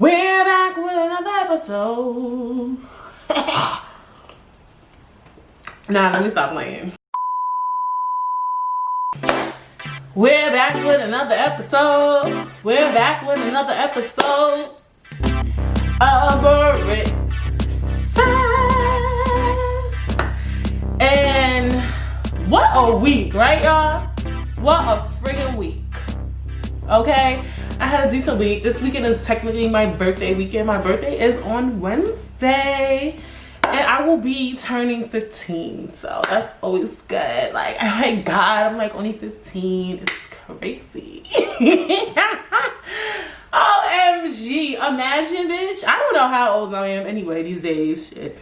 We're back with another episode. Nah, let me stop playing. We're back with another episode. We're back with another episode of Britt. And what a week, right, y'all? What a friggin' week. Okay, I had a decent week. This weekend is technically my birthday weekend. My birthday is on Wednesday, and I will be turning 15. So that's always good. Like, oh my God, I'm like only 15. It's crazy. OMG, imagine, bitch. I don't know how old I am anyway these days. Shit.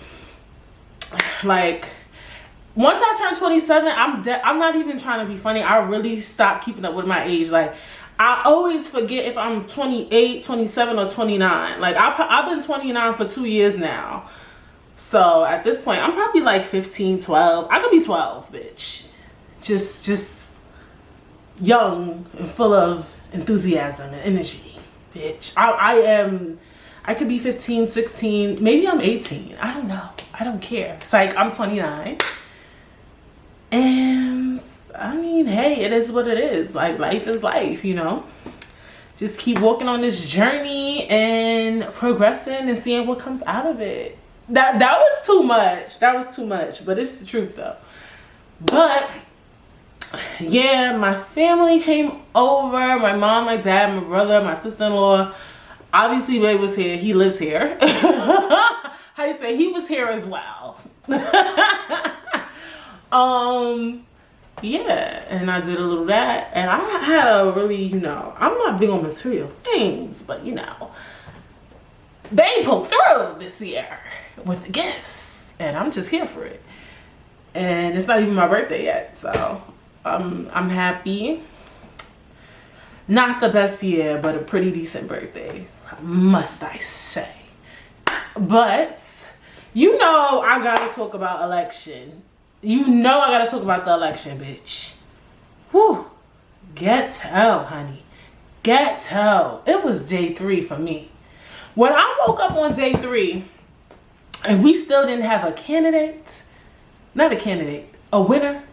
Like, once I turn 27, I'm not even trying to be funny. I really stopped keeping up with my age. Like, I always forget if I'm 28, 27, or 29. Like, I've been 29 for 2 years now. So, at this point, I'm probably like 15, 12. I could be 12, bitch. Just young and full of enthusiasm and energy, bitch. I could be 15, 16. Maybe I'm 18. I don't know. I don't care. It's like, I'm 29. And I mean, hey, it is what it is. Like, life is life, you know. Just keep walking on this journey and progressing and seeing what comes out of it. That was too much. That was too much. But it's the truth, though. But yeah, my family came over. My mom, my dad, my brother, my sister-in-law. Obviously, Ray was here. He lives here. How you say? He was here as well. Yeah, and I did a little that, and I had a really, you know, I'm not big on material things, but you know, they pulled through this year with the gifts, and I'm just here for it. And it's not even my birthday yet, so I'm happy. Not the best year, but a pretty decent birthday, must I say. But you know, I gotta talk about election. You know I gotta talk about the election, bitch. Whew. Get hell, honey. Get hell. It was day 3 for me. When I woke up on day 3 and we still didn't have a candidate, not a candidate, a winner,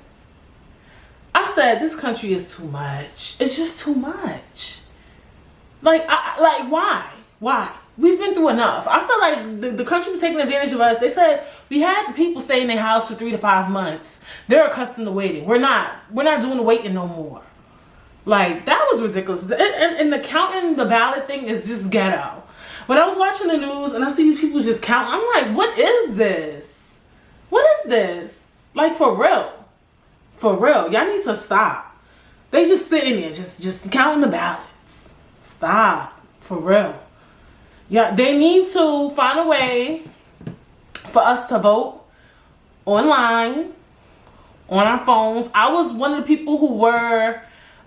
I said, this country is too much. It's just too much. Like, why? Why? We've been through enough. I feel like the country was taking advantage of us. They said we had the people stay in their house for 3 to 5 months. They're accustomed to waiting. We're not doing the waiting no more. Like, that was ridiculous. And the counting the ballot thing is just ghetto. When I was watching the news and I see these people just count, I'm like, what is this? What is this? Like, for real. For real. Y'all need to stop. They just sitting there, just counting the ballots. Stop. For real. Yeah, they need to find a way for us to vote online, on our phones. I was one of the people who were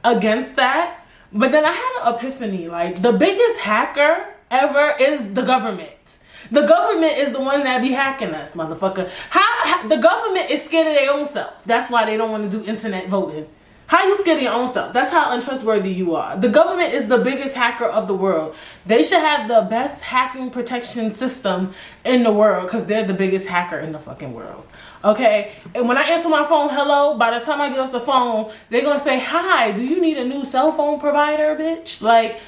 against that. But then I had an epiphany. Like, the biggest hacker ever is the government. The government is the one that be hacking us, motherfucker. How the government is scared of their own self. That's why they don't want to do internet voting. How you scared of your own self? That's how untrustworthy you are. The government is the biggest hacker of the world. They should have the best hacking protection system in the world because they're the biggest hacker in the fucking world. Okay? And when I answer my phone, hello, by the time I get off the phone, they're going to say, hi, do you need a new cell phone provider, bitch? Like,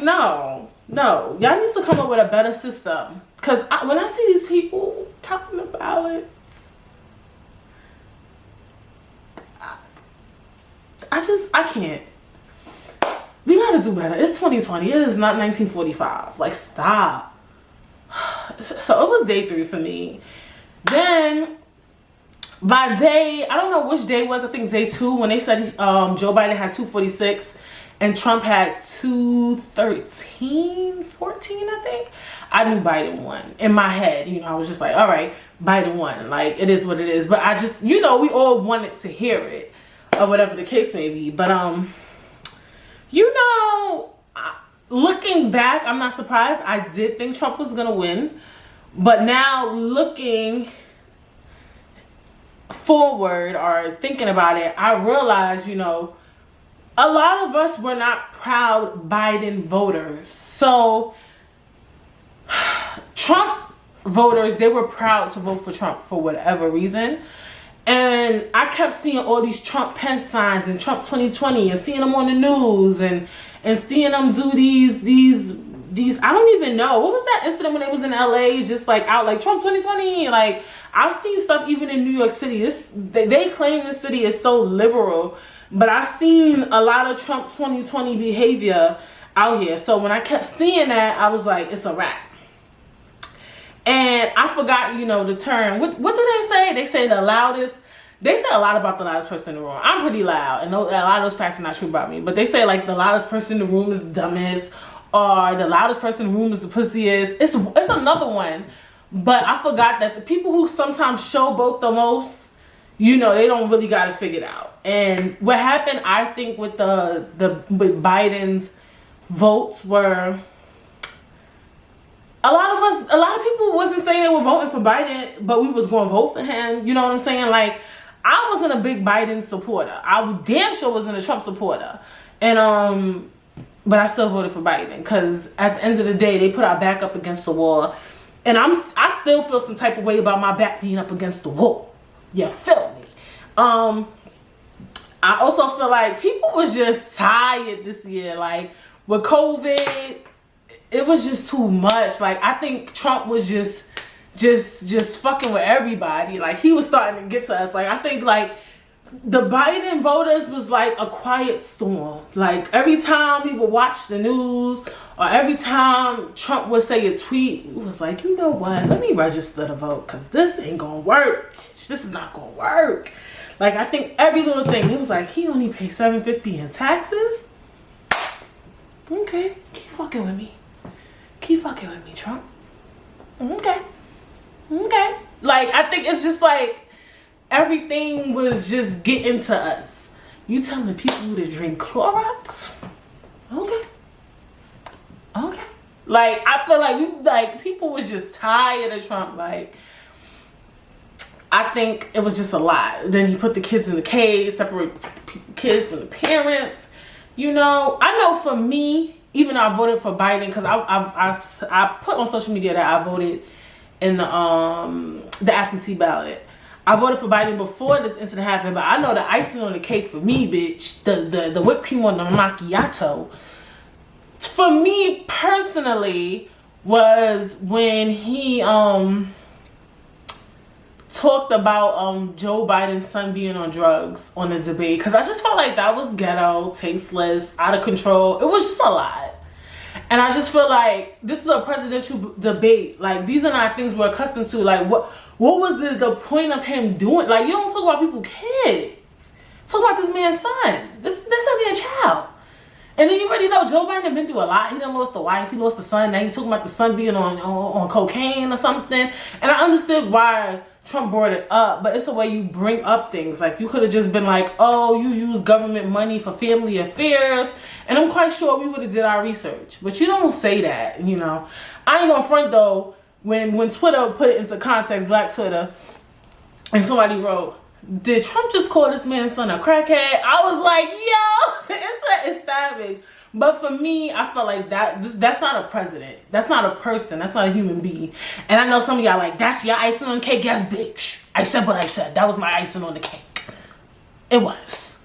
no. No. Y'all need to come up with a better system. Because when I see these people counting the ballots, I can't. We gotta do better. It's 2020. It is not 1945. Like, stop. So it was day 3 for me. Then by day, I don't know which day it was. I think day 2 when they said Joe Biden had 246 and Trump had 213, 14, I think. I knew Biden won in my head. You know, I was just like, all right, Biden won. Like, it is what it is. But I just, you know, we all wanted to hear it. Or whatever the case may be. But, you know, looking back, I'm not surprised. I did think Trump was going to win. But now looking forward or thinking about it, I realized, you know, a lot of us were not proud Biden voters. So Trump voters, they were proud to vote for Trump for whatever reason. And I kept seeing all these Trump pen signs and Trump 2020 and seeing them on the news and seeing them do these I don't even know. What was that incident when they was in LA just like out like Trump 2020? Like I've seen stuff even in New York City. They claim the city is so liberal, but I've seen a lot of Trump 2020 behavior out here. So when I kept seeing that, I was like, it's a wrap. And I forgot, you know, the term. What do they say? They say the loudest. They say a lot about the loudest person in the room. I'm pretty loud, and a lot of those facts are not true about me. But they say like the loudest person in the room is the dumbest, or the loudest person in the room is the pussiest. It's another one, but I forgot that the people who sometimes showboat the most, you know, they don't really got it figured out. And what happened, I think, with with Biden's votes were. A lot of people wasn't saying they were voting for Biden, but we was going to vote for him. You know what I'm saying? Like, I wasn't a big Biden supporter. I damn sure wasn't a Trump supporter. And, but I still voted for Biden because at the end of the day, they put our back up against the wall. And I still feel some type of way about my back being up against the wall. You feel me? I also feel like people was just tired this year. Like, with COVID, it was just too much. Like, I think Trump was just fucking with everybody. Like, he was starting to get to us. Like, I think, like, the Biden voters was like a quiet storm. Like, every time we would watch the news or every time Trump would say a tweet, it was like, you know what? Let me register to vote because this ain't going to work, bitch. This is not going to work. Like, I think every little thing, it was like, he only paid $750 in taxes? Okay, keep fucking with me. Keep fucking with me, Trump. Okay. Like, I think it's just like everything was just getting to us. You telling people to drink Clorox? Okay. Like, I feel like people was just tired of Trump. Like, I think it was just a lot. Then he put the kids in the cage, separate kids from the parents. You know, I know for me, even though I voted for Biden, because I put on social media that I voted in the absentee ballot. I voted for Biden before this incident happened, but I know the icing on the cake for me, bitch, the whipped cream on the macchiato, for me personally, was when he talked about Joe Biden's son being on drugs on the debate, because I just felt like that was ghetto, tasteless, out of control. It was just a lot. And I just feel like this is a presidential debate. Like, these are not things we're accustomed to. Like, what was the point of him doing? Like, you don't talk about people's kids. Talk about this man's son. That's only a child. And then you already know Joe Biden had been through a lot. He done lost the wife, he lost the son. Now you talking about the son being on cocaine or something. And I understood why Trump brought it up, but it's the way you bring up things. Like, you could have just been like, oh, you use government money for family affairs, and I'm quite sure we would have did our research. But you don't say that, you know. I ain't gonna front though, when Twitter put it into context, Black Twitter, and somebody wrote, did Trump just call this man's son a crackhead? I was like, yo, it's savage. But for me, I felt like that's not a president. That's not a person. That's not a human being. And I know some of y'all like, that's your icing on the cake? Yes, bitch. I said what I said. That was my icing on the cake. It was.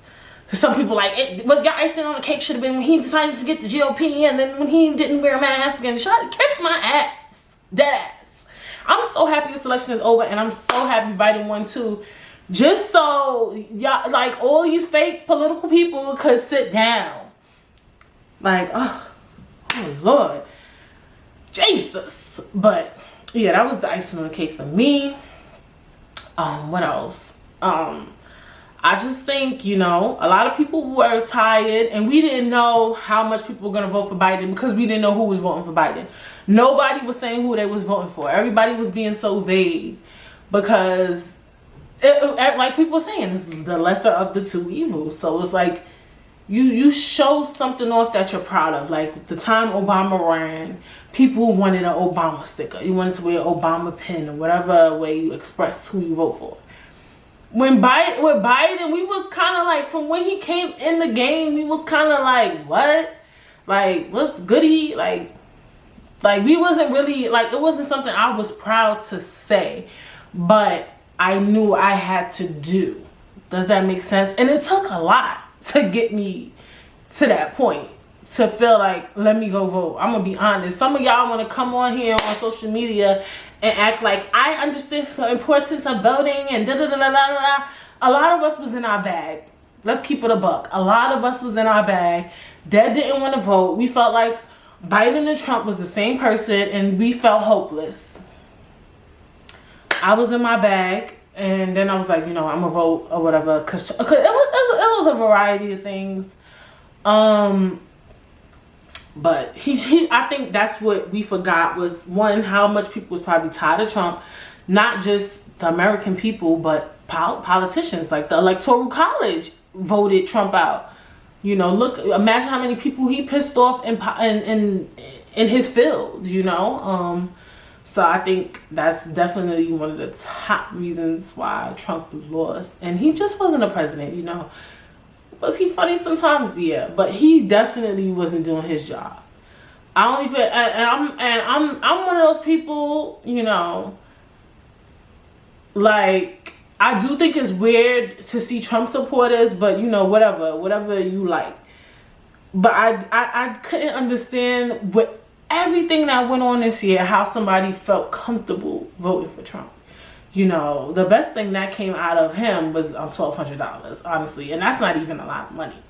Some people like, it was your icing on the cake should have been when he decided to get the GOP, and then when he didn't wear a mask and tried to kiss my ass. Dead ass. I'm so happy the election is over, and I'm so happy Biden won too. Just so y'all, like, all these fake political people could sit down. Like, oh Lord, Jesus. But yeah, that was the icing on the cake for me. What else? I just think, you know, a lot of people were tired, and we didn't know how much people were going to vote for Biden because we didn't know who was voting for Biden. Nobody was saying who they was voting for. Everybody was being so vague because, like people were saying, it's the lesser of the two evils. So it's like, you show something off that you're proud of. Like, the time Obama ran, people wanted an Obama sticker. You wanted to wear an Obama pin or whatever way you express who you vote for. With Biden, we was kind of like, from when he came in the game, we was kind of like, what? Like, what's goody? Like, Like, we wasn't really, like, it wasn't something I was proud to say, but I knew I had to do. Does that make sense? And it took a lot to get me to that point, to feel like, let me go vote. I'm gonna be honest. Some of y'all want to come on here on social media and act like I understand the importance of voting and da da da da da da. A lot of us was in our bag. Let's keep it a buck. A lot of us was in our bag that didn't want to vote. We felt like Biden and Trump was the same person, and we felt hopeless. I was in my bag, and then I was like, I'm gonna vote or whatever, cause it was a variety of things. But I think that's what we forgot was, one, how much people was probably tired of Trump, not just the American people, but politicians. Like the Electoral College voted Trump out. Look, imagine how many people he pissed off in his field. So I think that's definitely one of the top reasons why Trump lost, and he just wasn't a president. Was he funny sometimes? Yeah, but he definitely wasn't doing his job. I don't even, and I'm one of those people, like, I do think it's weird to see Trump supporters, but whatever you like. But I couldn't understand what everything that went on this year, how somebody felt comfortable voting for Trump. The best thing that came out of him was $1,200, honestly. And that's not even a lot of money.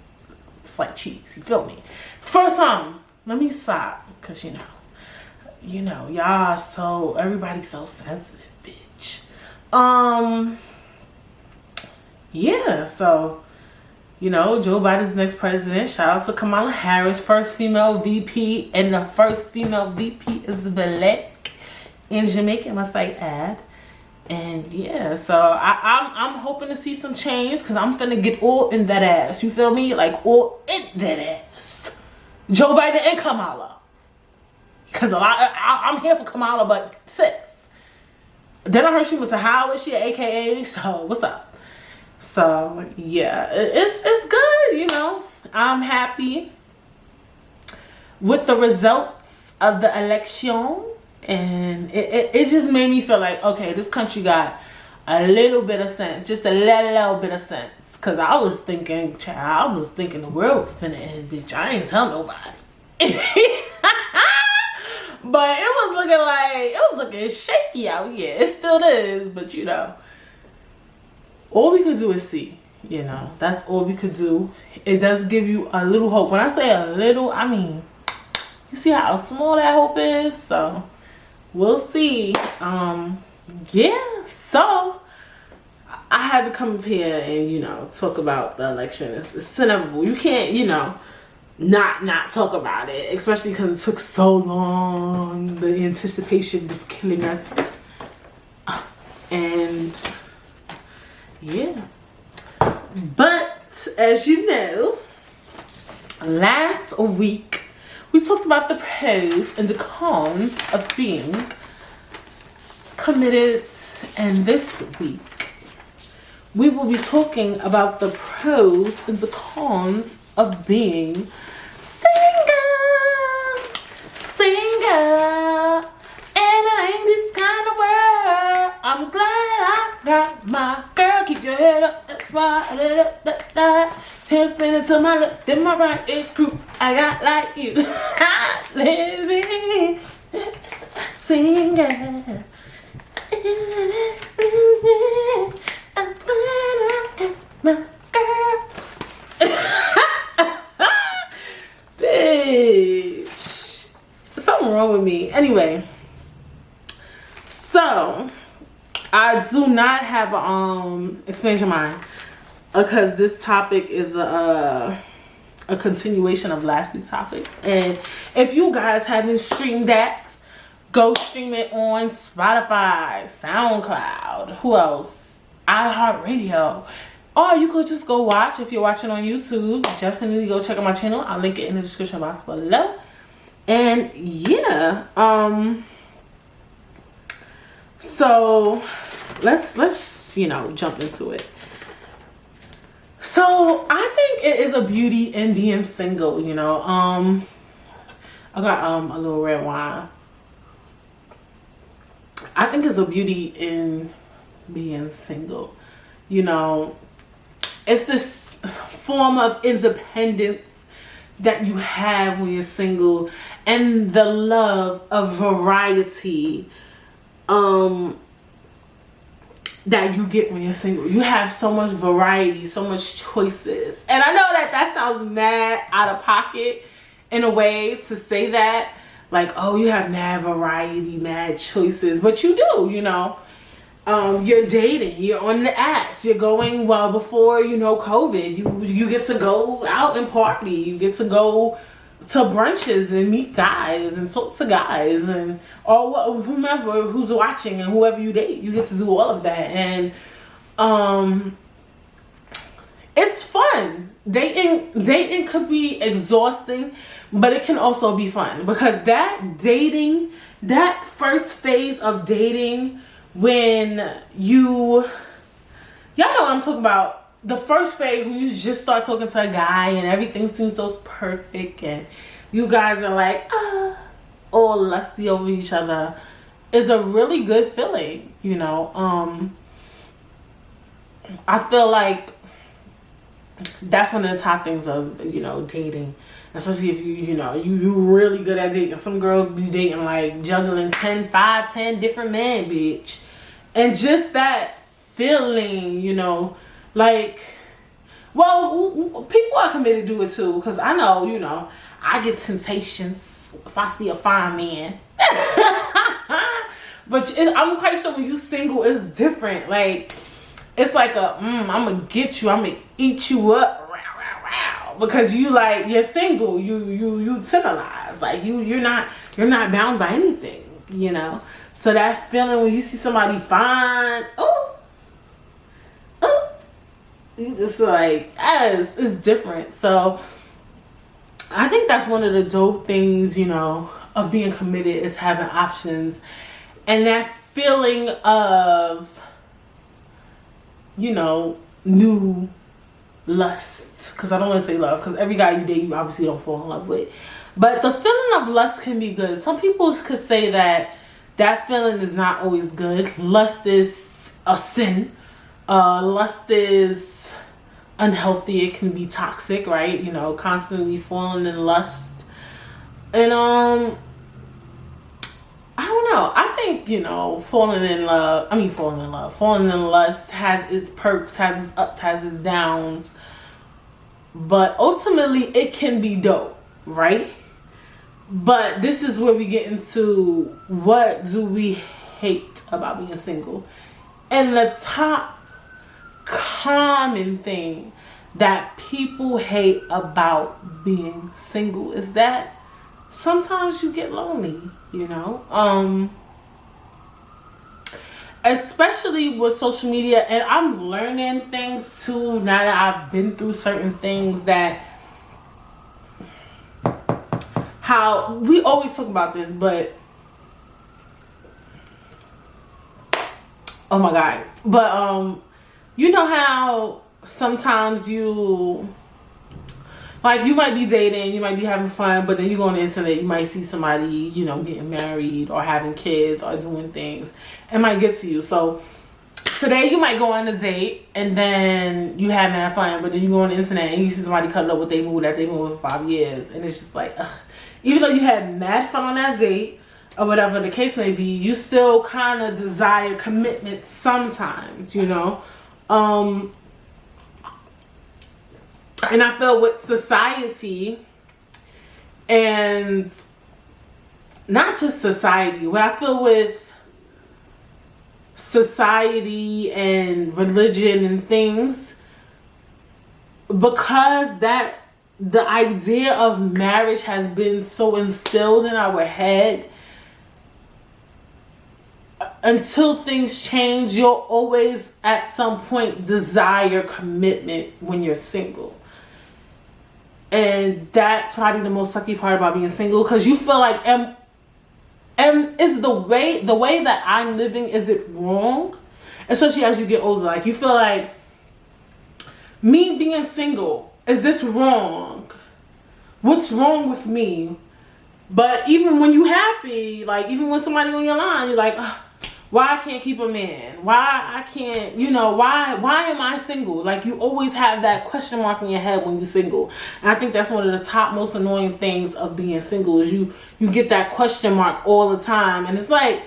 It's like cheese, you feel me? For some, let me stop. Because, y'all everybody's so sensitive, bitch. Yeah, so, Joe Biden's next president. Shout out to Kamala Harris, first female VP. And the first female VP is black in Jamaica, must I add. And yeah, so I'm hoping to see some change, because I'm finna get all in that ass. You feel me? Like, all in that ass. Joe Biden and Kamala. Because I'm here for Kamala, but sis. Then I heard she went to Howard. She an AKA. So what's up? So yeah, it's good. I'm happy with the results of the election. And it just made me feel like, okay, this country got a little bit of sense. Just a little bit of sense. Because I was thinking the world was finna end, bitch. I ain't tell nobody. But it was looking shaky out here. It still is, but all we could do is see. That's all we could do. It does give you a little hope. When I say a little, I mean, you see how small that hope is? So we'll see. Yeah, so I had to come up here and talk about the election. It's inevitable. You can't not talk about it, especially because it took so long. The anticipation was killing us. And yeah, but as you know, last week we talked about the pros and the cons of being committed, and this week we will be talking about the pros and the cons of being single, and it ain't this kind of world. I'm glad I got my girl. Keep your head up, that's right. Hair spinning to my left, then my right is crew. I got like you. Living single. I'm glad I got my girl. Bitch, something wrong with me. Anyway, so I do not have explain your mind, because this topic is a continuation of last week's topic. And if you guys haven't streamed that, go stream it on Spotify, SoundCloud, who else? iHeartRadio. Or you could just go watch. If you're watching on YouTube, definitely go check out my channel. I'll link it in the description box below. And yeah, so let's jump into it. So I think it is a beauty in being single. I got a little red wine I think it's a beauty in being single. You know, it's this form of independence that you have when you're single, and the love of variety that you get when you're single. You have so much variety, so much choices. And I know that sounds mad out of pocket in a way to say that. Like, oh, you have mad variety, mad choices. But you do, you know. You're dating, you're on the apps, you're going, well, before, you know, COVID, you get to go out and party, you get to go to brunches and meet guys and talk to guys and or whomever who's watching and whoever you date, you get to do all of that. And it's fun. Dating could be exhausting, but it can also be fun, because that first phase of dating, when y'all know what I'm talking about. The first phase when you just start talking to a guy and everything seems so perfect and you guys are like all lusty over each other, is a really good feeling, you know. I feel like that's one of the top things of, you know, dating. Especially if you really good at dating. Some girls be dating like juggling 10 different men, bitch. And just that feeling, you know, like, well, people are committed to it too. Because I know, you know, I get temptations if I see a fine man. But I'm quite sure when you single, it's different. Like, it's like I'm gonna get you, I'm gonna eat you up. Because you're single, you civilized, like you're not bound by anything, you know. So that feeling when you see somebody fine, you just like, yes, it's different. So I think that's one of the dope things, you know, of being committed, is having options, and that feeling of, you know, new lust. Because I don't want to say love, because every guy you date, you obviously don't fall in love with. But the feeling of lust can be good. Some people could say that feeling is not always good. Lust is a sin. Lust is unhealthy. It can be toxic, right? You know, constantly falling in lust. And I don't know. I think, you know, falling in lust has its perks, has its ups, has its downs. But ultimately, it can be dope, right? But this is where we get into, what do we hate about being single? And the top common thing that people hate about being single is that sometimes you get lonely, you know? Especially with social media. And I'm learning things too, now that I've been through certain things, that how we always talk about this, but oh my god. But you know how sometimes you might be dating, you might be having fun, but then you go on the internet, you might see somebody, you know, getting married or having kids or doing things. It might get to you. So today you might go on a date and then you have mad fun, but then you go on the internet and you see somebody cuddle up with their boo that they've been with for 5 years, and it's just like, ugh. Even though you had mad fun on that date or whatever the case may be, you still kind of desire commitment sometimes, you know. And I feel with society, and not just society, what I feel with society and religion and things, because that the idea of marriage has been so instilled in our head, until things change, you'll always at some point desire commitment when you're single. And that's probably the most sucky part about being single, because you feel like, and is the way that I'm living, is it wrong? Especially as you get older, like you feel like, me being single, is this wrong? What's wrong with me? But even when you happy, like even when somebody on your line, you're like, Why I can't keep a man? Why I can't, you know, why am I single? Like, you always have that question mark in your head when you're single. And I think that's one of the top most annoying things of being single is you get that question mark all the time. And it's like,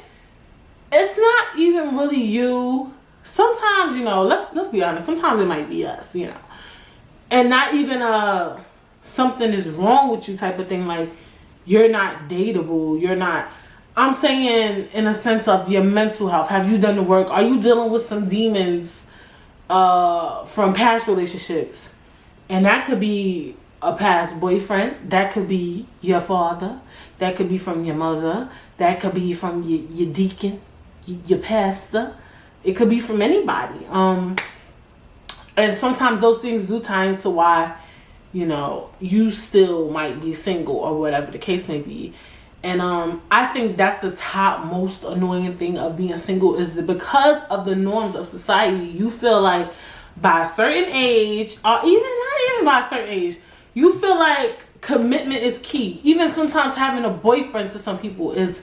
it's not even really you. Sometimes, you know, let's be honest, sometimes it might be us, you know. And not even something is wrong with you type of thing, like you're not dateable, you're not. I'm saying in a sense of your mental health. Have you done the work? Are you dealing with some demons from past relationships? And that could be a past boyfriend. That could be your father. That could be from your mother. That could be from your deacon, your pastor. It could be from anybody. And sometimes those things do tie into why, you know, you still might be single or whatever the case may be. And I think that's the top most annoying thing of being single is that because of the norms of society, you feel like by a certain age, or not even by a certain age, you feel like commitment is key. Even sometimes having a boyfriend to some people is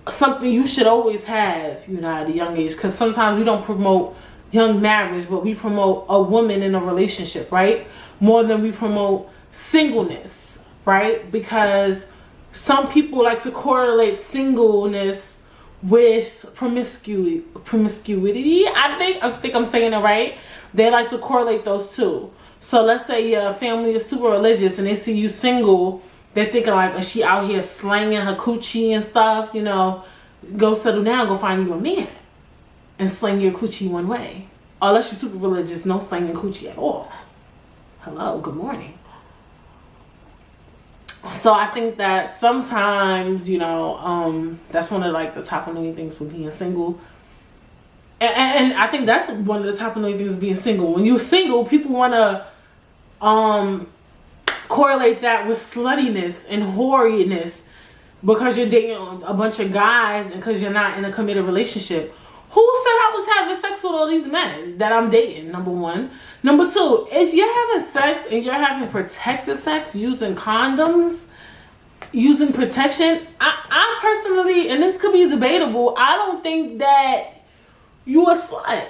something you should always have, you know, at a young age. Because sometimes we don't promote young marriage, but we promote a woman in a relationship, right? More than we promote singleness, right? Because some people like to correlate singleness with promiscuity. I think I'm saying it right. They like to correlate those two. So let's say your family is super religious and they see you single. They're thinking like, is she out here slanging her coochie and stuff? You know, go settle down, go find you a man and slang your coochie one way. Unless you're super religious, no slanging coochie at all. Hello, good morning. So I think that sometimes, you know, that's one of like the top annoying things with being single. And I think that's one of the top annoying things of being single. When you're single, people want to correlate that with sluttiness and whoriness because you're dating a bunch of guys and because you're not in a committed relationship. Who said I was having sex with all these men that I'm dating, number one? Number two, if you're having sex and you're having protected sex using condoms, using protection, I personally, and this could be debatable, I don't think that you a slut.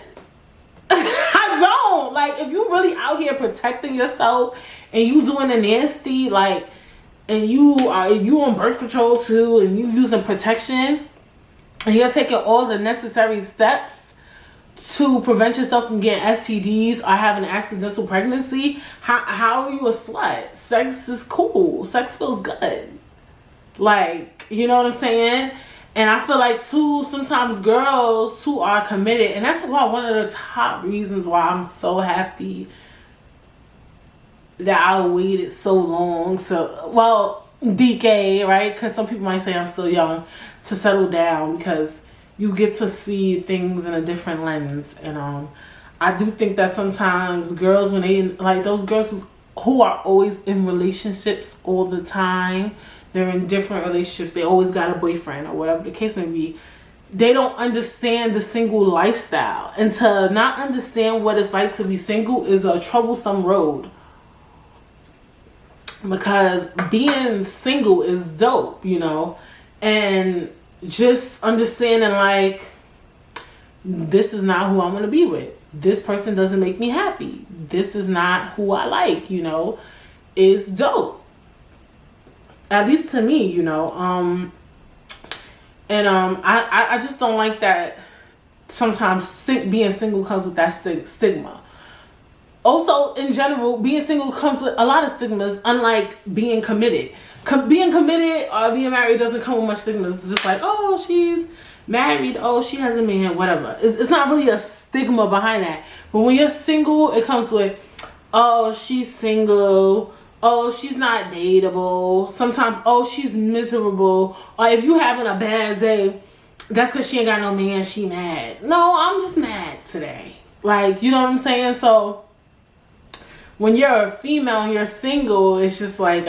I don't. Like, if you really out here protecting yourself and you doing the nasty, like, and you on birth control too, and you using protection, and you're taking all the necessary steps to prevent yourself from getting STDs or having an accidental pregnancy, how are you a slut? Sex is cool. Sex feels good. Like, you know what I'm saying? And I feel like too, sometimes girls too are committed. And that's why one of the top reasons why I'm so happy that I waited so long to, well, DK, right? Because some people might say I'm still young to settle down because you get to see things in a different lens. And I do think that sometimes girls, when they, like those girls who are always in relationships all the time, they're in different relationships, they always got a boyfriend or whatever the case may be, they don't understand the single lifestyle. And to not understand what it's like to be single is a troublesome road. Because being single is dope, you know, and just understanding like, this is not who I'm going to be with. This person doesn't make me happy. This is not who I like, you know, is dope. At least to me, you know. I just don't like that sometimes being single comes with that stigma. Also, in general, being single comes with a lot of stigmas, unlike being committed. Being committed or being married doesn't come with much stigmas. It's just like, oh, she's married. Oh, she has a man, whatever. It's not really a stigma behind that. But when you're single, it comes with, oh, she's single. Oh, she's not dateable. Sometimes, oh, she's miserable. Or if you having a bad day, that's because she ain't got no man, she mad. No, I'm just mad today. Like, you know what I'm saying? So when you're a female and you're single, it's just like,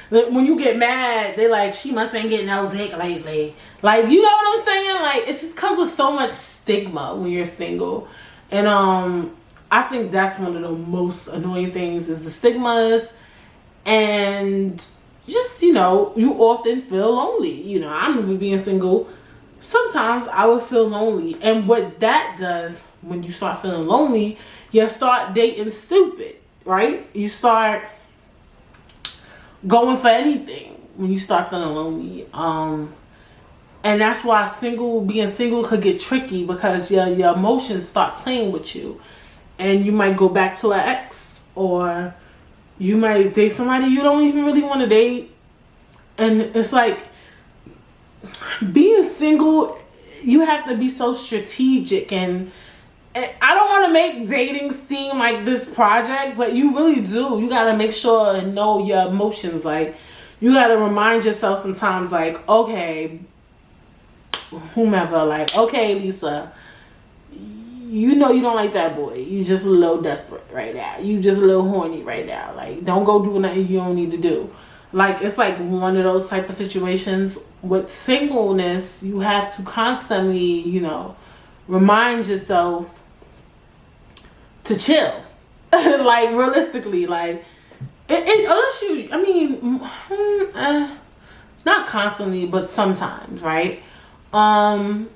when you get mad, they like, she must ain't getting no dick lately. Like, you know what I'm saying? Like, it just comes with so much stigma when you're single. And I think that's one of the most annoying things is the stigmas. And just, you know, you often feel lonely. You know, I remember being single sometimes I would feel lonely. And what that does, when you start feeling lonely, you start dating stupid, right? You start going for anything when you start feeling lonely. And that's why being single could get tricky, because your emotions start playing with you. And you might go back to an ex, or you might date somebody you don't even really want to date. And it's like, being single, you have to be so strategic. And I don't want to make dating seem like this project, but you really do. You got to make sure and know your emotions. Like, you got to remind yourself sometimes, like, okay, whomever, like, okay, Lisa, you know you don't like that boy. You just a little desperate right now. You just a little horny right now. Like, don't go do nothing you don't need to do. Like, it's like one of those type of situations. With singleness, you have to constantly, remind yourself to chill. Like, realistically, like, unless you, not constantly, but sometimes, right? And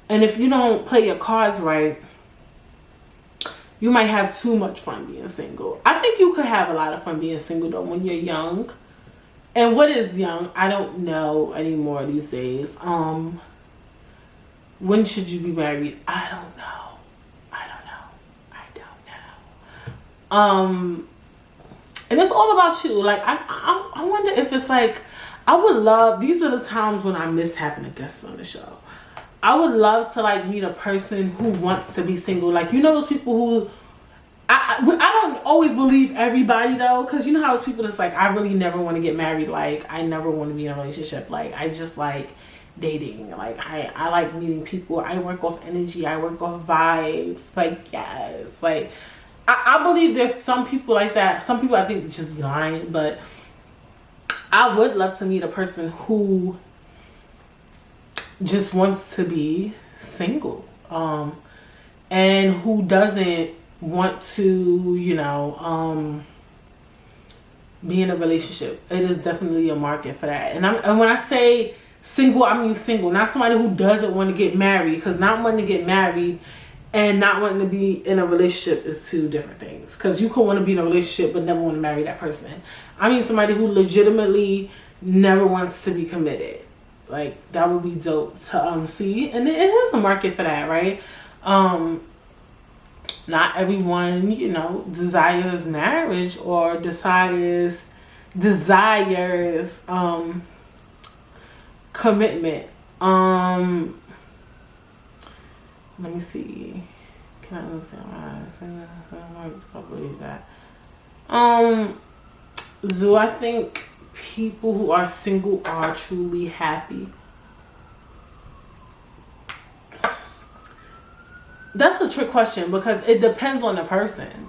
if you don't play your cards right, you might have too much fun being single. I think you could have a lot of fun being single, though, when you're young. And what is young? I don't know anymore these days. When should you be married? I don't know. And it's all about you. Like, I wonder if it's like, I would love, these are the times when I miss having a guest on the show. I would love to, like, meet a person who wants to be single. Like, those people who, I don't always believe everybody, though, because you know how it's people that's like, I really never want to get married. Like, I never want to be in a relationship. Like, I just like dating. Like, I like meeting people. I work off energy. I work off vibes. Like, yes. Like, I believe there's some people like that. Some people I think just be lying, but I would love to meet a person who just wants to be single, and who doesn't want to, be in a relationship. It is definitely a market for that. And when I say single, I mean single, not somebody who doesn't want to get married, because not wanting to get married and not wanting to be in a relationship is two different things. Because you could want to be in a relationship but never want to marry that person. I mean somebody who legitimately never wants to be committed. Like, that would be dope to see. And it is a market for that, right? Not everyone, desires marriage or desires commitment. Let me see. Can I understand why I say that? I believe that. Do I think people who are single are truly happy? That's a trick question, because it depends on the person,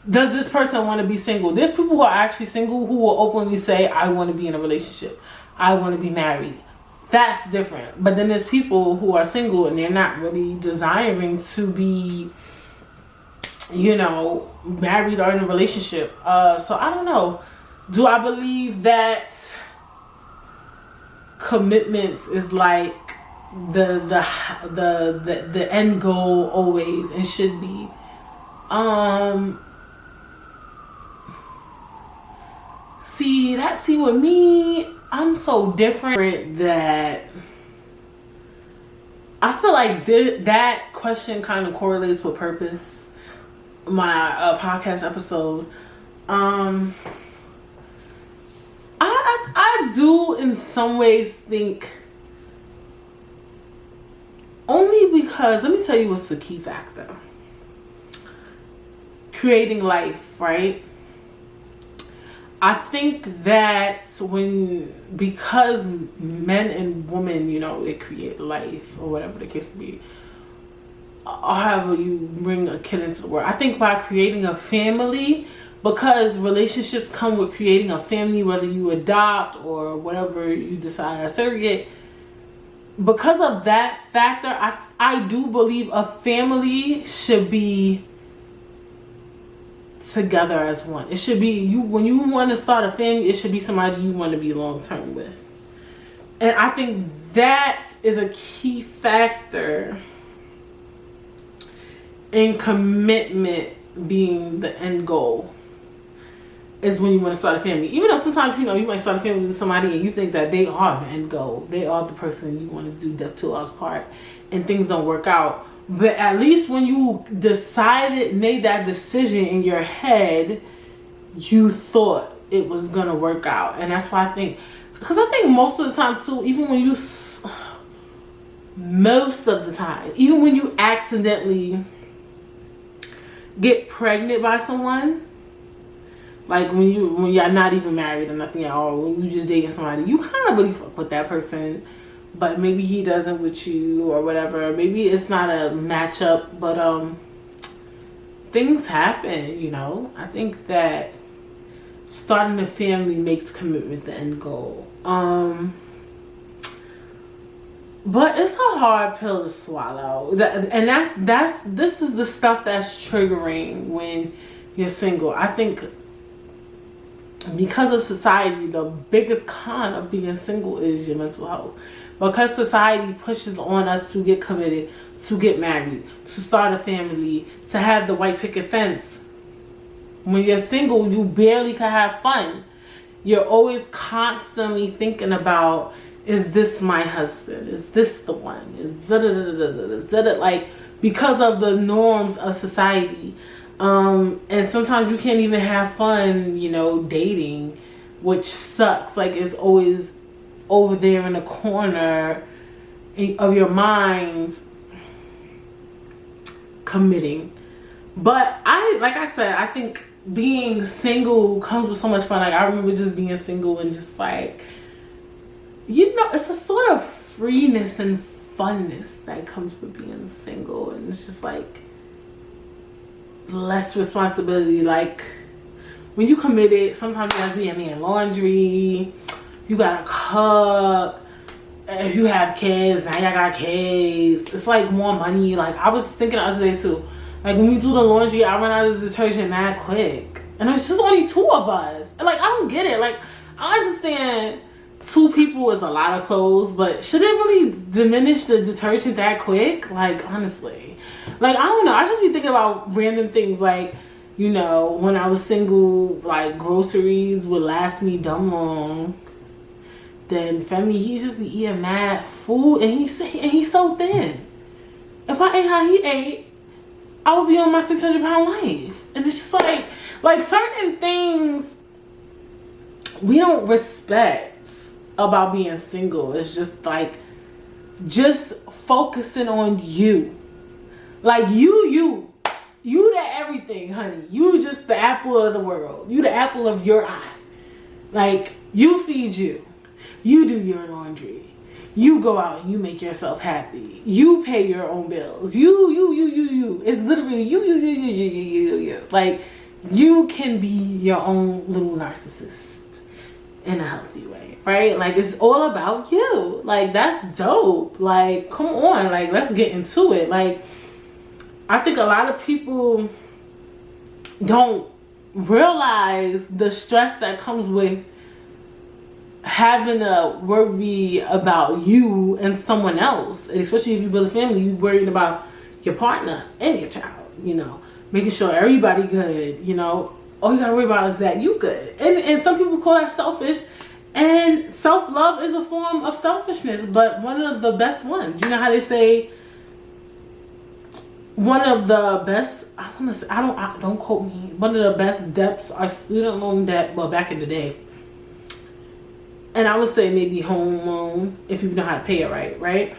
Does this person want to be single? There's people who are actually single who will openly say, I want to be in a relationship. I want to be married. That's different. But then there's people who are single and they're not really desiring to be, married or in a relationship. So I don't know. Do I believe that commitment is like the end goal always and should be? See with me, I'm so different that I feel like that question kind of correlates with purpose. My podcast episode. I do in some ways think, only because, let me tell you what's the key factor. Creating life, right? I think that because men and women, they create life, or whatever the case may be, or however you bring a kid into the world. I think by creating a family, because relationships come with creating a family, whether you adopt or whatever you decide, a surrogate, because of that factor, I do believe a family should be together as one. It should be when you want to start a family, it should be somebody you want to be long term with. And I think that is a key factor in commitment being the end goal, is when you want to start a family. Even though sometimes, you know, you might start a family with somebody and you think that they are the end goal. They are the person you want to do death to us part, and things don't work out. But at least when you made that decision in your head, you thought it was going to work out. And that's why I think, because I think most of the time too, even when you accidentally get pregnant by someone, like when you're not even married or nothing at all, when you just dating somebody, you kind of really fuck with that person, but maybe he doesn't with you or whatever. Maybe it's not a matchup, but things happen, you know. I think that starting a family makes commitment the end goal. But it's a hard pill to swallow. This is the stuff that's triggering when you're single. I think because of society, the biggest con of being single is your mental health. Because society pushes on us to get committed, to get married, to start a family, to have the white picket fence. When you're single, you barely can have fun. You're always constantly thinking about, is this my husband? Is this the one? Like, because of the norms of society. And sometimes you can't even have fun, you know, dating, which sucks. Like, it's always over there in the corner of your mind committing. But like I said, I think being single comes with so much fun. Like, I remember just being single and just like, you know, it's a sort of freeness and funness that comes with being single. And it's just like less responsibility. Like, when you committed, sometimes you have to be in laundry, you gotta cook. If you have kids, now y'all got kids, it's like more money. Like, I was thinking the other day too, like when we do the laundry, I run out of detergent mad quick, and it's just only 2 of us. And like, I don't get it. Like, I understand 2 people is a lot of clothes, but should it really diminish the detergent that quick? Like, honestly, like, I don't know. I just be thinking about random things. Like, you know, when I was single, like, groceries would last me dumb long. Then Femi, he just be eating mad food, and he's so thin. If I ate how he ate, I would be on my 600-pound life. And it's just like certain things we don't respect about being single. It's just like, just focusing on you. Like, you the everything, honey. You just the apple of the world. You the apple of your eye. Like, you feed you. You do your laundry. You go out and you make yourself happy. You pay your own bills. You. It's literally you. Like, you can be your own little narcissist in a healthy way, right? Like, it's all about you. Like, that's dope. Like, come on. Like, let's get into it. Like, I think a lot of people don't realize the stress that comes with having to worry about you and someone else. And especially if you build a family, you're worried about your partner and your child, you know, making sure everybody good, you know. All you gotta worry about is that you good. And some people call that selfish, and self-love is a form of selfishness, but one of the best ones. You know how they say one of the best, don't quote me, one of the best debts are student loan debt, well, back in the day. And I would say maybe home loan, if you know how to pay it right?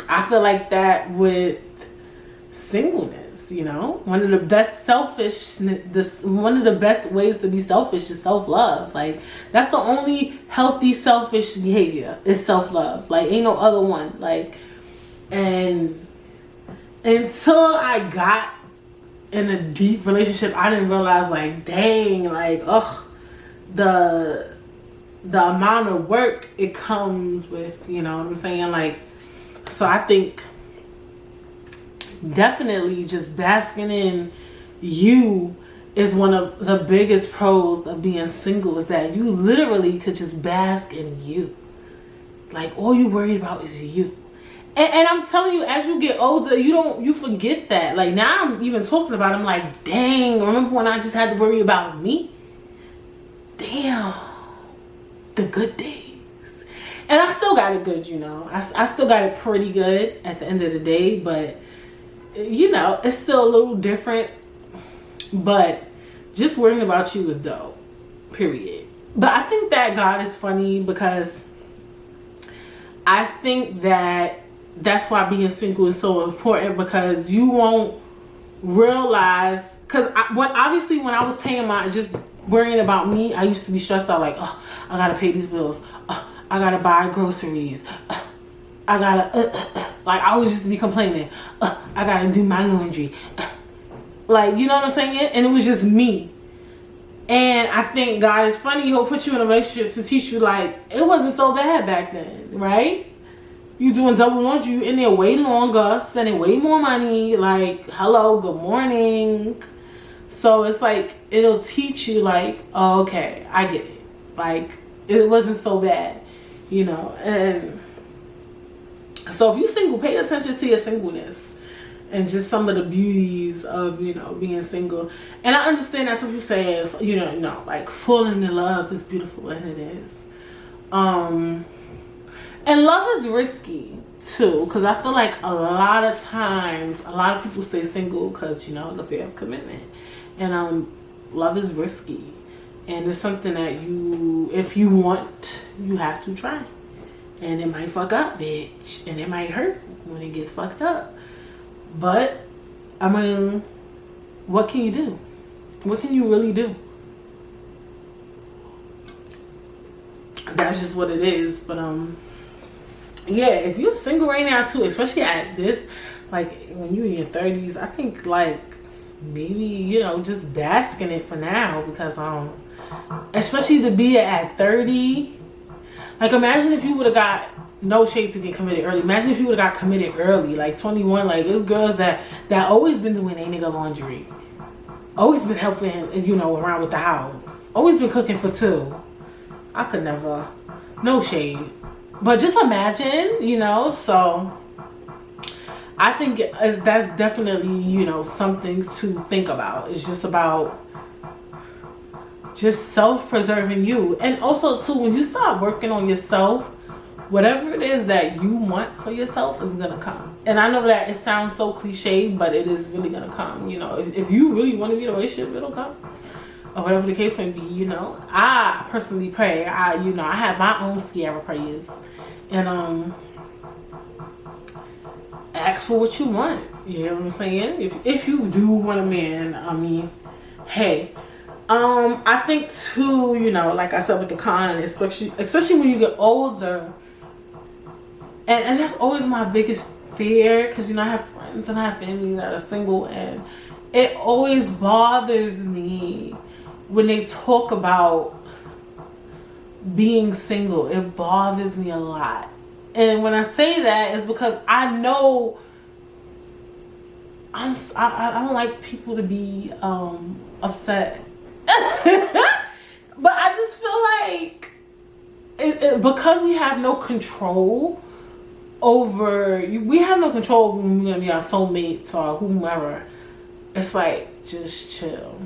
I feel like that with singleness, you know? One of the best ways to be selfish is self-love. Like, that's the only healthy selfish behavior, is self-love. Like, ain't no other one. Like, and until I got in a deep relationship, I didn't realize, like, dang, like, the amount of work it comes with, you know what I'm saying? Like, so I think definitely just basking in you is one of the biggest pros of being single, is that you literally could just bask in you. Like, all you worried about is you. And I'm telling you, as you get older, you forget that. Like, now I'm even talking about it, I'm like, dang, remember when I just had to worry about me? Damn. The good days. And I still got it good, you know. I still got it pretty good at the end of the day, but, you know, it's still a little different. But just worrying about you is dope, period. But I think that God is funny, because I think that that's why being single is so important, because you won't realize, because obviously when I was paying just worrying about me, I used to be stressed out, like, oh, I gotta pay these bills, I gotta buy groceries, I gotta like, I always used to be complaining, I gotta do my laundry, like, you know what I'm saying? And it was just me. And I think God is funny. He'll put you in a relationship to teach you, like, it wasn't so bad back then, right? You doing double laundry, you in there way longer, spending way more money, like, hello, good morning. So it's like, it'll teach you, like, oh, okay, I get it. Like, it wasn't so bad, you know. And so if you're single, pay attention to your singleness and just some of the beauties of, you know, being single. And I understand that's what you say, you know, no, like, falling in love is beautiful, and it is. And love is risky too, because I feel like a lot of times, a lot of people stay single because, you know, the fear of commitment. And love is risky, and it's something that if you want, you have to try. And it might fuck up, bitch, and it might hurt when it gets fucked up. But I mean, what can you do? What can you really do? That's just what it is. But yeah, if you're single right now too, especially at this, like, when you're in your 30s, I think, like, maybe, you know, just bask in it for now, because especially to be at 30, like, imagine if you would have got, no shade to get committed early, imagine if you would have got committed early, like 21. Like, there's girls that always been doing a nigga laundry, always been helping, you know, around with the house, always been cooking for two. I could never, no shade. But just imagine, you know. So I think that's definitely, you know, something to think about. It's just about just self-preserving you. And also too, when you start working on yourself, whatever it is that you want for yourself is gonna come. And I know that it sounds so cliche, but it is really gonna come. You know, if you really want to be in a relationship, it'll come. Or whatever the case may be, you know. I personally pray. I have my own Sierra prayers. And ask for what you want. You know what I'm saying? If you do want a man, I mean, hey. I think too, you know, like I said with the con, especially when you get older, and that's always my biggest fear, because, you know, I have friends and I have family that are single, and it always bothers me when they talk about being single. It bothers me a lot. And when I say that, it's because I know I don't like people to be upset. But I just feel like because we have no control over, we have no control over when we're gonna be our soulmates or whomever. It's like, just chill.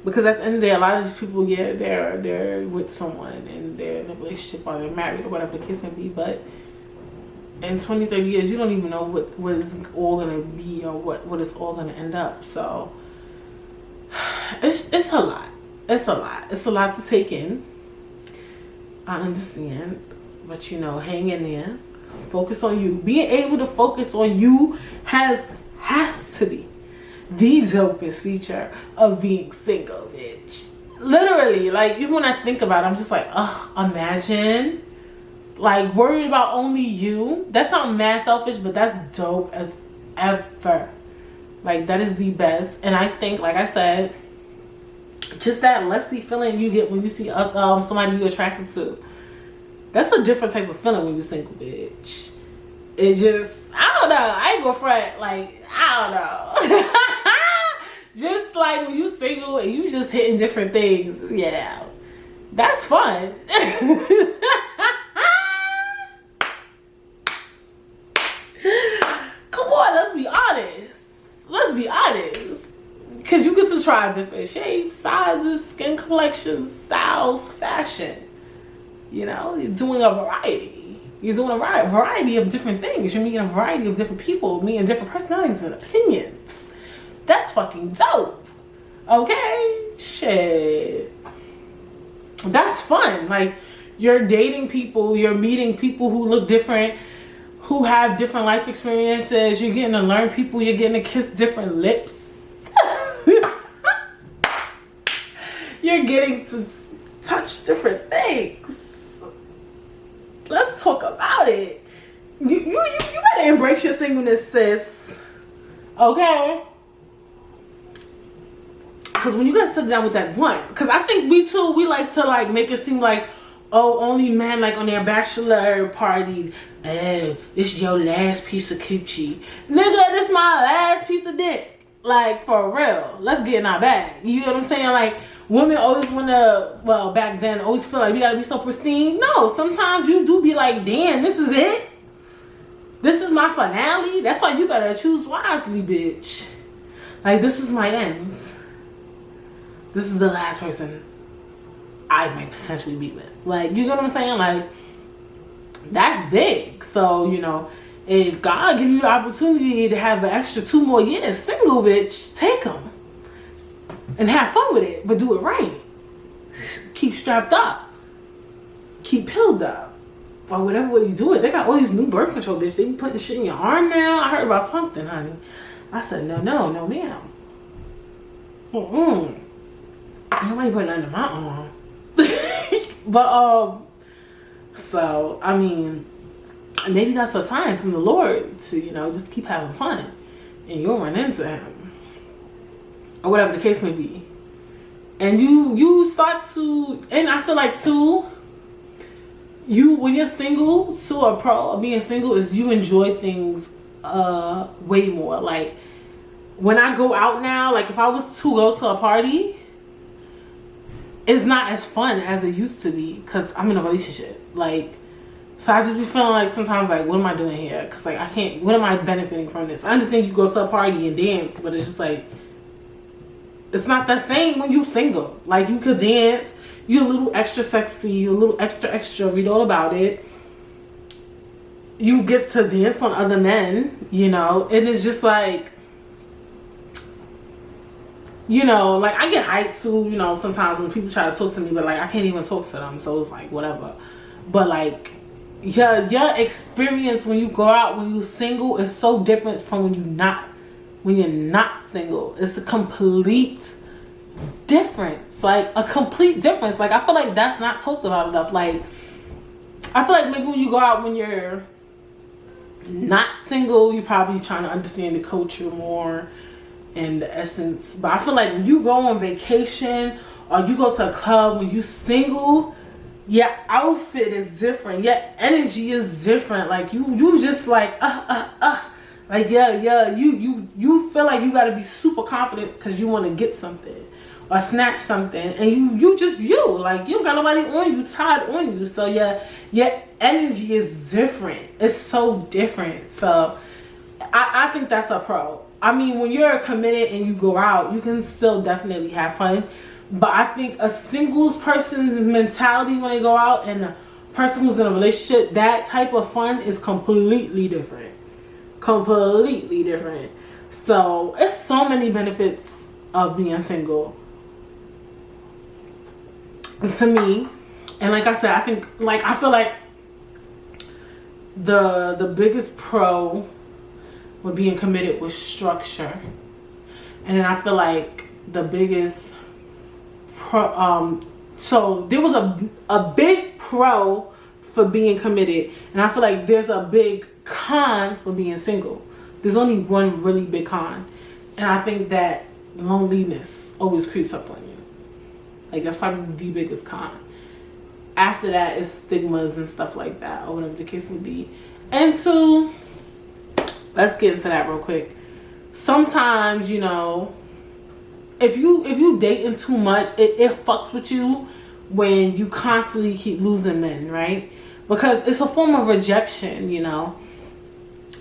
Because at the end of the day, a lot of these people, yeah, they're with someone and they're in a relationship or they're married or whatever the case may be. But in 20, 30 years, you don't even know what it's all going to be or what it's all going to end up. So it's a lot. It's a lot. It's a lot to take in. I understand. But, you know, hang in there. Focus on you. Being able to focus on you has to be the dopest feature of being single, bitch. Literally, like, even when I think about it, I'm just like, imagine, like, worried about only you. That sounds mad selfish, but that's dope as ever. Like, that is the best. And I think, like I said, just that lusty feeling you get when you see somebody you're attracted to, that's a different type of feeling when you're single, bitch. It just, I don't know. I ain't gonna front. Like, I don't know. Just like when you single and you just hitting different things. Yeah. That's fun. try different shapes, sizes, skin complexions, styles, fashion. You know, you're doing a variety. You're doing a variety of different things. You're meeting a variety of different people, meeting different personalities and opinions. That's fucking dope. Okay? Shit. That's fun. Like, you're dating people, you're meeting people who look different, who have different life experiences. You're getting to learn people, you're getting to kiss different lips. You're getting to touch different things. Let's talk about it. You better embrace your singleness, sis. Okay? Because when you gotta sit down with that one, because I think we like to like make it seem like, oh, only men like on their bachelor party, oh, this your last piece of coochie. Nigga, this my last piece of dick. Like, for real. Let's get in our bag. You know what I'm saying? Like, women always wanna, well, back then, always feel like we gotta be so pristine. No, sometimes you do be like, damn, this is it? This is my finale? That's why you better choose wisely, bitch. Like, this is my end. This is the last person I might potentially be with. Like, you know what I'm saying? Like, that's big. So, you know, if God give you the opportunity to have an extra 2 more years single, bitch, take them. And have fun with it, but do it right. Keep strapped up. Keep pilled up. Or whatever way you do it. They got all these new birth control, bitch. They be putting shit in your arm now. I heard about something, honey. I said, no, ma'am. Nobody put nothing in my arm. But, so, I mean, maybe that's a sign from the Lord to, you know, just keep having fun. And you'll run into him. Or whatever the case may be. And you start to, and I feel like too, when you're single, to a pro of being single is you enjoy things way more. Like, when I go out now, like if I was to go to a party, it's not as fun as it used to be because I'm in a relationship. Like, so I just be feeling like sometimes like, what am I doing here? Because like I can't, what am I benefiting from this? I understand you go to a party and dance, but it's just like, it's not the same when you single. Like, you could dance, you're a little extra sexy, you're a little extra, read all about it. You get to dance on other men, you know, and it's just like, you know, like I get hyped too, you know, sometimes when people try to talk to me, but like I can't even talk to them, so it's like whatever. But like your experience when you go out when you're single is so different from when you're not single. It's a complete difference. Like a complete difference. Like I feel like that's not talked about enough. Like I feel like maybe when you go out when you're not single, you're probably trying to understand the culture more and the essence. But I feel like when you go on vacation or you go to a club when you single, your outfit is different, your energy is different. Like you just like like you feel like you got to be super confident because you want to get something or snatch something, and you just like you don't got nobody on you, tied on you, so your energy is different. It's so different. So I think that's a pro. I mean, when you're committed and you go out, you can still definitely have fun. But I think a singles person's mentality when they go out and a person who's in a relationship, that type of fun is completely different. Completely different. So it's so many benefits of being single to me. And like I said, I feel like the biggest pro with being committed was structure. And then I feel like the biggest so there was a big pro for being committed, and I feel like there's a big con for being single. There's only one really big con, and I think that loneliness always creeps up on you. Like that's probably the biggest con. After that is stigmas and stuff like that, or whatever the case may be. And two, let's get into that real quick. Sometimes, you know, if you dating too much, it fucks with you when you constantly keep losing men, right? Because it's a form of rejection, you know.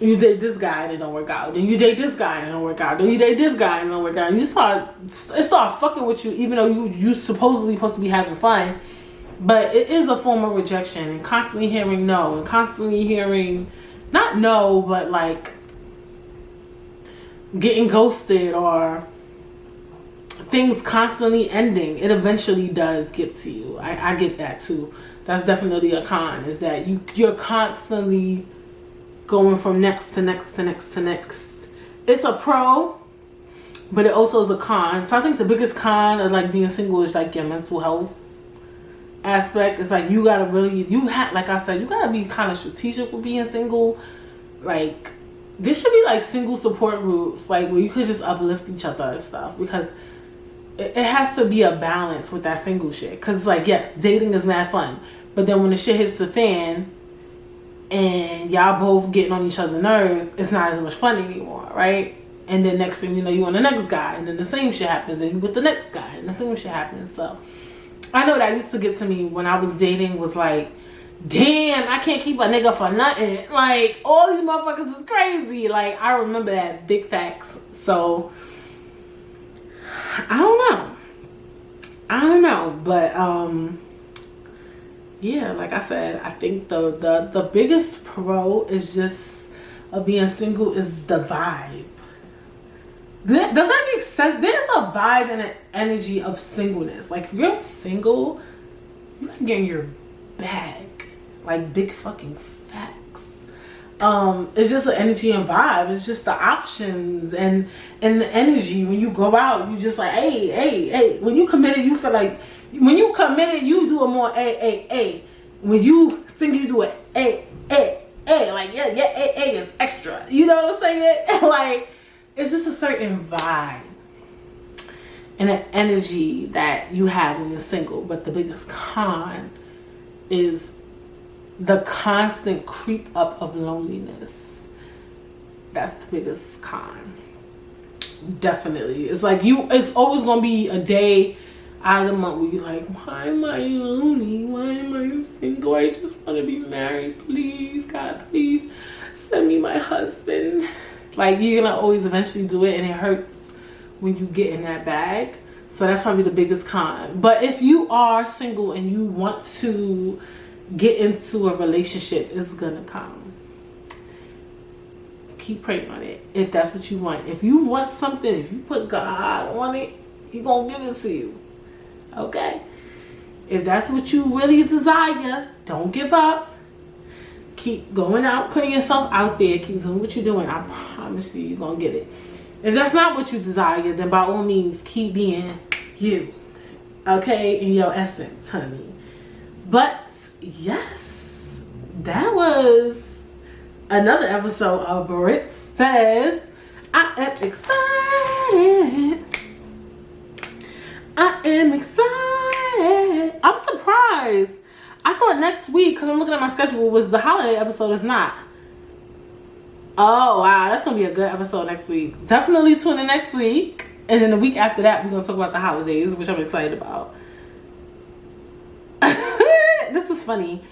You date this guy and it don't work out. Then you date this guy and it don't work out. Then you date this guy and it don't work out. And you start fucking with you, even though you supposedly supposed to be having fun. But it is a form of rejection, and constantly hearing no, and constantly hearing not no, but like getting ghosted or things constantly ending. It eventually does get to you. I get that too. That's definitely a con, is that you're constantly going from next to next to next to next. It's a pro, but it also is a con. So I think the biggest con of like being single is like your mental health aspect. It's like you gotta really, like I said, you gotta be kind of strategic with being single. Like this should be like single support groups, like where you could just uplift each other and stuff, because it has to be a balance with that single shit. Because it's like, yes, dating is mad fun, but then when the shit hits the fan and y'all both getting on each other's nerves, it's not as much fun anymore, right? And then next thing you know, you want the next guy, and then the same shit happens, and you with the next guy, and the same shit happens. So I know that used to get to me when I was dating, was like, damn, I can't keep a nigga for nothing. Like, all these motherfuckers is crazy. Like, I remember that, big facts. So I don't know, but yeah, like I said, I think the biggest pro is just of being single is the vibe. Does that make sense? There's a vibe and an energy of singleness. Like, if you're single, you gotta get in your bag. Like, big fucking facts. It's just the energy and vibe. It's just the options and the energy. When you go out, you just like, hey. When you committed, you feel like, when you committed, you do a more a. When you single, you do a. Like, yeah, a is extra. You know what I'm saying? Like, it's just a certain vibe and an energy that you have when you're single. But the biggest con is the constant creep up of loneliness. That's the biggest con. Definitely. It's like it's always gonna be a day out of the month where you're like, why am I lonely? Why am I single? I just want to be married. Please, God, please send me my husband. Like, you're gonna always eventually do it, and it hurts when you get in that bag. So that's probably the biggest con. But if you are single and you want to get into a relationship, it's gonna come. Keep praying on it if that's what you want. If you want something, if you put God on it, He gonna give it to you. Okay? If that's what you really desire, don't give up. Keep going out, putting yourself out there. Keep doing what you're doing. I promise you're gonna get it. If that's not what you desire, then by all means, keep being you. Okay? In your essence, honey. But yes, that was another episode of Britt Says. I am excited. I'm surprised. I thought next week, because I'm looking at my schedule, was the holiday episode. It's not. Oh, wow. That's going to be a good episode next week. Definitely tune in next week. And then the week after that, we're going to talk about the holidays, which I'm excited about. This is funny.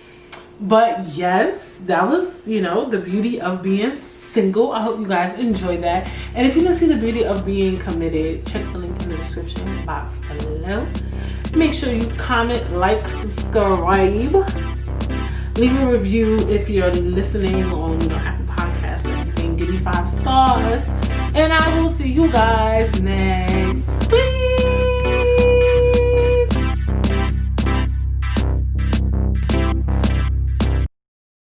But yes, that was, the beauty of being single. I hope you guys enjoyed that. And if you can see the beauty of being committed, check the link in the description box below. Make sure you comment, like, subscribe. Leave a review if you're listening on Apple Podcasts or anything. Give me 5 stars. And I will see you guys next